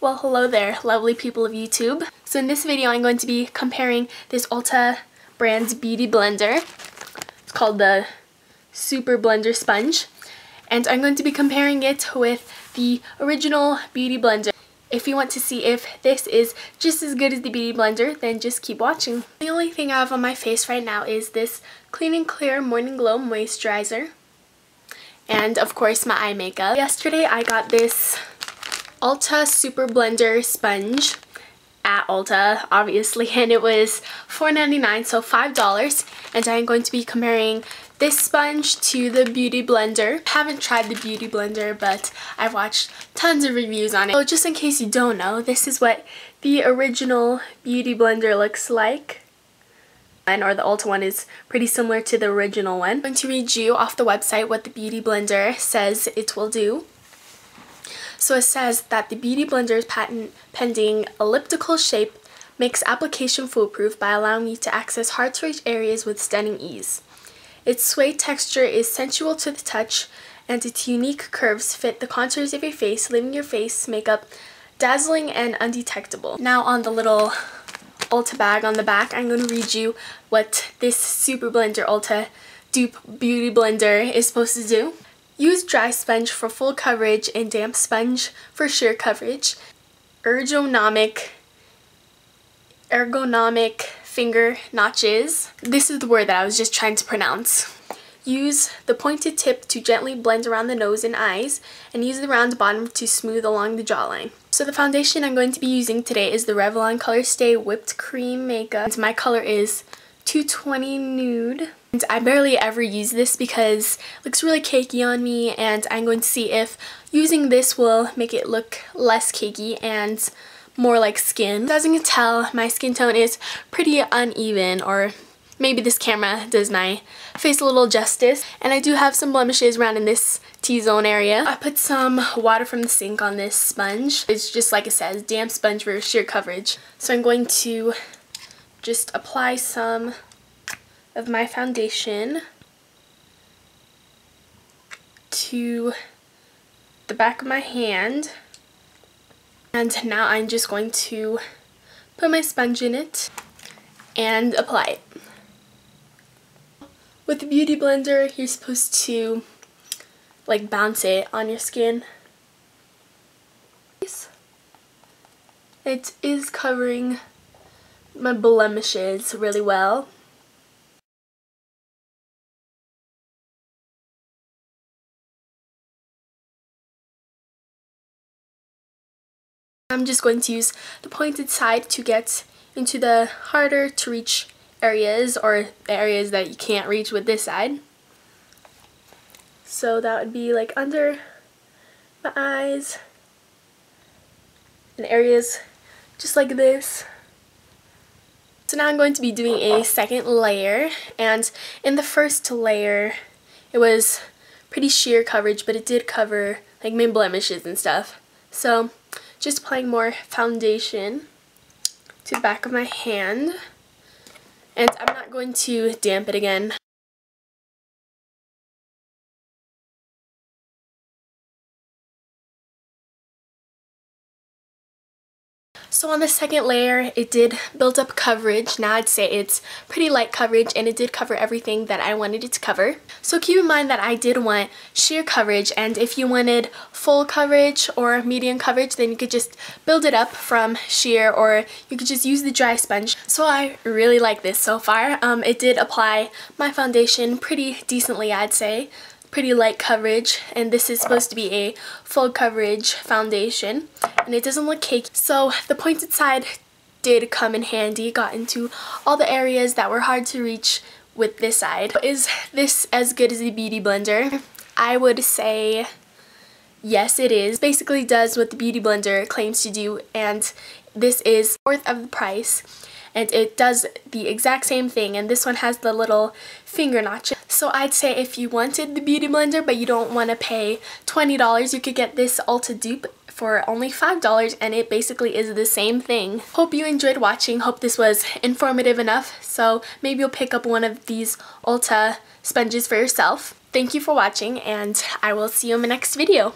Well, hello there, lovely people of YouTube. So in this video, I'm going to be comparing this Ulta brand's beauty blender. It's called the Super Blender Sponge. And I'm going to be comparing it with the original beauty blender. If you want to see if this is just as good as the beauty blender, then just keep watching. The only thing I have on my face right now is this Clean and Clear Morning Glow Moisturizer. And of course my eye makeup. Yesterday I got this Ulta Super Blender Sponge at Ulta, obviously, and it was $4.99, so $5. And I'm going to be comparing this sponge to the beauty blender. I haven't tried the beauty blender, but I've watched tons of reviews on it. So just in case you don't know, this is what the original beauty blender looks like. Or the Ulta one is pretty similar to the original one. I'm going to read you off the website what the beauty blender says it will do. So it says that the beauty blender's patent pending elliptical shape makes application foolproof by allowing you to access hard to reach areas with stunning ease. Its suede texture is sensual to the touch, and its unique curves fit the contours of your face, leaving your face makeup dazzling and undetectable. Now on the little Ulta bag on the back, I'm going to read you what this Super Blender Ulta Dupe Beauty Blender is supposed to do. Use dry sponge for full coverage and damp sponge for sheer coverage. Ergonomic finger notches. This is the word that I was just trying to pronounce. Use the pointed tip to gently blend around the nose and eyes, and use the round bottom to smooth along the jawline. So the foundation I'm going to be using today is the Revlon Color Stay Whipped Cream Makeup. And my color is 220 Nude. And I barely ever use this because it looks really cakey on me, and I'm going to see if using this will make it look less cakey and more like skin. As you can tell, my skin tone is pretty uneven, or maybe this camera does my face a little justice. And I do have some blemishes around in this T-zone area. I put some water from the sink on this sponge. It's just like it says, damp sponge for sheer coverage. So I'm going to just apply some of my foundation to the back of my hand. And now I'm just going to put my sponge in it and apply it. With the beauty blender, you're supposed to like bounce it on your skin. It is covering my blemishes really well. I'm just going to use the pointed side to get into the harder to reach areas, or the areas that you can't reach with this side. So that would be like under my eyes and areas just like this. So now I'm going to be doing a second layer, and in the first layer it was pretty sheer coverage, but it did cover like my blemishes and stuff. So just applying more foundation to the back of my hand, and I'm not going to damp it again. So on the second layer, it did build up coverage. Now I'd say it's pretty light coverage, and it did cover everything that I wanted it to cover. So keep in mind that I did want sheer coverage, and if you wanted full coverage or medium coverage, then you could just build it up from sheer, or you could just use the dry sponge. So I really like this so far. It did apply my foundation pretty decently, I'd say. Pretty light coverage, and this is supposed to be a full coverage foundation, and it doesn't look cakey. So the pointed side did come in handy, got into all the areas that were hard to reach with this side. Is this as good as the beauty blender? I would say yes, it is. Basically does what the beauty blender claims to do, and this is worth of the price. And it does the exact same thing, and this one has the little finger notches. So I'd say if you wanted the beauty blender but you don't want to pay $20, you could get this Ulta dupe for only $5, and it basically is the same thing. Hope you enjoyed watching. Hope this was informative enough, so maybe you'll pick up one of these Ulta sponges for yourself. Thank you for watching, and I will see you in my next video.